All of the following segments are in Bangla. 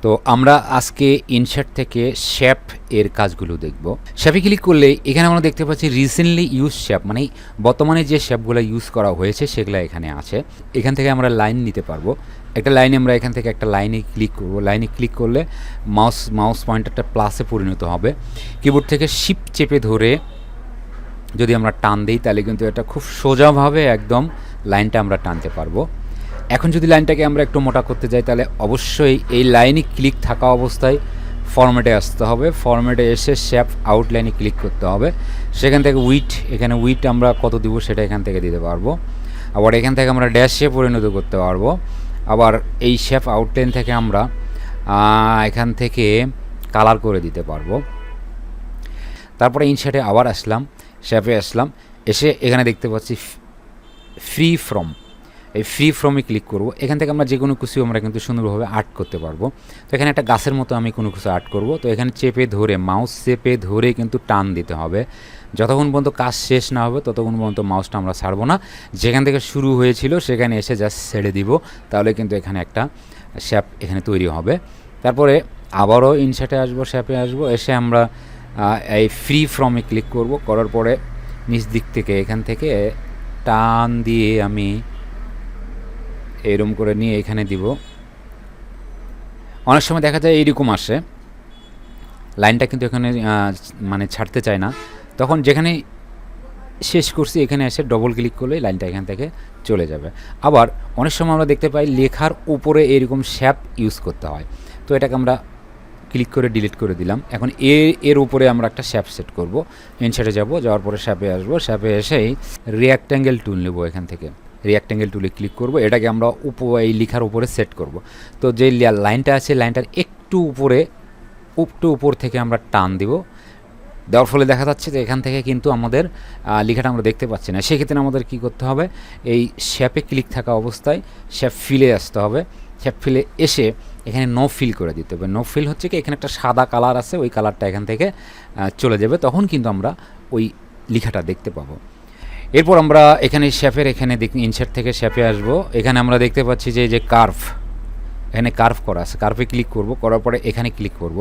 তো আমরা আজকে ইনসার্ট থেকে শ্যাপ এর কাজগুলো দেখব। শ্যাপে ক্লিক করলে এখানে আমরা দেখতে পাচ্ছি রিসেন্টলি ইউজ শ্যাপ, মানে বর্তমানে যে শ্যাপগুলো ইউজ করা হয়েছে সেগুলো এখানে আছে। এখান থেকে আমরা লাইন নিতে পারবো। একটা লাইনে আমরা এখান থেকে একটা লাইনে ক্লিক করব। লাইনে ক্লিক করলে মাউস পয়েন্টারটা প্লাসে পরিণত হবে। কিবোর্ড থেকে শিফট চেপে ধরে যদি আমরা টান দিই তাহলে কিন্তু এটা খুব সোজাভাবে একদম লাইনটা আমরা টানতে পারবো। এখন যদি লাইনটাকে আমরা একটু মোটা করতে যাই তাহলে অবশ্যই এই লাইনে ক্লিক থাকা অবস্থায় ফরম্যাটে আসতে হবে। ফরম্যাটে এসে শ্যাপ আউটলাইনে ক্লিক করতে হবে। সেখান থেকে এখানে উইট আমরা কত দিব সেটা এখান থেকে দিতে পারবো। আবার এখান থেকে আমরা ড্যাশে পরিণত করতে পারবো। আবার এই শ্যাপ আউটলাইন থেকে আমরা এখান থেকে কালার করে দিতে পারবো। তারপরে ইনসার্টে আবার আসলাম, শ্যাপে আসলাম, এসে এখানে দেখতে পাচ্ছি ফ্রি ফ্রম, এই ফ্রি ফ্রমে ক্লিক করব। এখান থেকে আমরা যে কোনো কিছু আমরা কিন্তু সুন্দরভাবে আর্ট করতে পারবো। তো এখানে একটা গাছের মতো আমি কোনো কিছু আর্ট করব। তো এখানে চেপে ধরে মাউস চেপে ধরে কিন্তু টান দিতে হবে। যতক্ষণ পর্যন্ত কাজ শেষ না হবে ততক্ষণ পর্যন্ত মাউসটা আমরা ছাড়বো না। যেখান থেকে শুরু হয়েছিল সেখানে এসে জাস্ট ছেড়ে দিব, তাহলে কিন্তু এখানে একটা শ্যাপ এখানে তৈরি হবে। তারপরে আবারও ইনসার্টে আসবো, শ্যাপে আসবো, এসে আমরা এই ফ্রি ফ্রমে ক্লিক করব। করার পরে নিচ দিক থেকে এখান থেকে টান দিয়ে আমি এরকম করে নিয়ে এখানে দিব। অনেক সময় দেখা যায় এইরকম আসে, লাইনটা কিন্তু এখানে মানে ছাড়তে চায় না। তখন যেখানে শেষ করছি এখানে এসে ডবল ক্লিক করলে লাইনটা এখান থেকে চলে যাবে। আবার অনেক সময় আমরা দেখতে পাই লেখার উপরে এরকম শ্যাপ ইউজ করতে হয়। তো এটাকে আমরা ক্লিক করে ডিলিট করে দিলাম। এখন এর উপরে আমরা একটা শ্যাপ সেট করব। ইনসার্টে যাব, যাওয়ার পরে শ্যাপে আসবো, শ্যাপে এসেই রিঅ্যাক্ট্যাঙ্গেল টুল নেব। এখান থেকে রিঅ্যাক্ট্যাঙ্গেল টুলে ক্লিক করব। এটাকে আমরা এই লেখার উপরে সেট করব। তো যে লাইনটা আছে লাইনটার একটু উপর থেকে আমরা টান দিব। দেওয়ার ফলে দেখা যাচ্ছে যে এখান থেকে কিন্তু আমাদের লেখাটা আমরা দেখতে পাচ্ছি না। সেক্ষেত্রে আমাদের কী করতে হবে, এই শ্যাপে ক্লিক থাকা অবস্থায় শ্যাপ ফিলে আসতে হবে। শ্যাপ ফিলে এসে এখানে নো ফিল করে দিতে হবে। নো ফিল হচ্ছে কি, এখানে একটা সাদা কালার আছে, ওই কালারটা এখান থেকে চলে যাবে। তখন কিন্তু আমরা ওই লেখাটা দেখতে পাবো। এরপর আমরা এখানে শ্যাপের এখানে ইনসার্ট থেকে শ্যাপে আসবো। এখানে আমরা দেখতে পাচ্ছি যে কার্ভ, এখানে কার্ভ করা আছে। কার্ভে ক্লিক করব, করার পরে এখানে ক্লিক করব,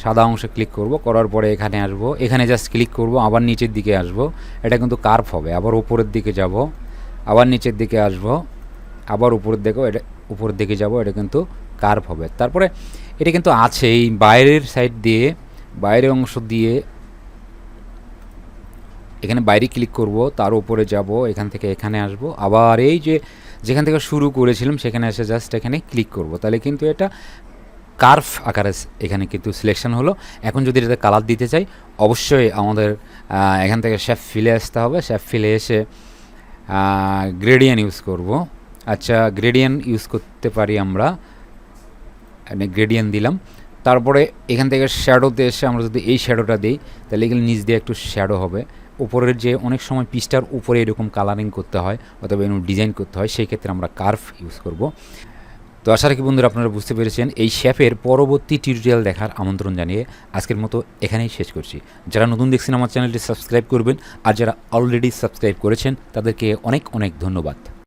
সাদা অংশে ক্লিক করব, করার পরে এখানে আসবো, এখানে জাস্ট ক্লিক করব, আবার নিচের দিকে আসবো। এটা কিন্তু কার্ভ হবে। আবার উপরের দিকে যাব, আবার নিচের দিকে আসব, আবার উপরের দিকে যাব, এটা কিন্তু কার্ভ হবে। তারপরে এটা কিন্তু আছে এই বাইরের সাইড দিয়ে, বাইরের অংশ দিয়ে এখানে বাইরে ক্লিক করব, তার উপরে যাব, এখান থেকে এখানে আসব, আবার এই যেখান থেকে শুরু করেছিলাম সেখানে এসে জাস্ট এখানে ক্লিক করব। তাহলে কিন্তু এটা কার্ভ আকারে এখানে কিন্তু সিলেকশন হলো। এখন যদি এটাতে কালার দিতে চাই অবশ্যই আমাদের এখান থেকে শ্যাপ ফিলে আসতে হবে। শ্যাপ ফিলে এসে গ্রেডিয়ান ইউজ করব। আচ্ছা, গ্রেডিয়ান ইউজ করতে পারি আমরা, গ্রেডিয়ান দিলাম। তারপরে এখান থেকে শ্যাডোতে এসে আমরা যদি এই শ্যাডোটা দিই তাহলে এগুলো নিচ দিয়ে একটু শ্যাডো হবে। উপরের যে অনেক সময় পিসটার উপরে এরকম কালারিং করতে হয় অথবা এরকম ডিজাইন করতে হয়, সেই ক্ষেত্রে আমরা কার্ভ ইউজ করব। তো আশা রাখি বন্ধুরা আপনারা বুঝতে পেরেছেন। এই শ্যাপের পরবর্তী টিউটোরিয়াল দেখার আমন্ত্রণ জানিয়ে আজকের মতো এখানেই শেষ করছি। যারা নতুন দেখছেন আমার চ্যানেলটি সাবস্ক্রাইব করবেন, আর যারা অলরেডি সাবস্ক্রাইব করেছেন তাদেরকে অনেক অনেক ধন্যবাদ।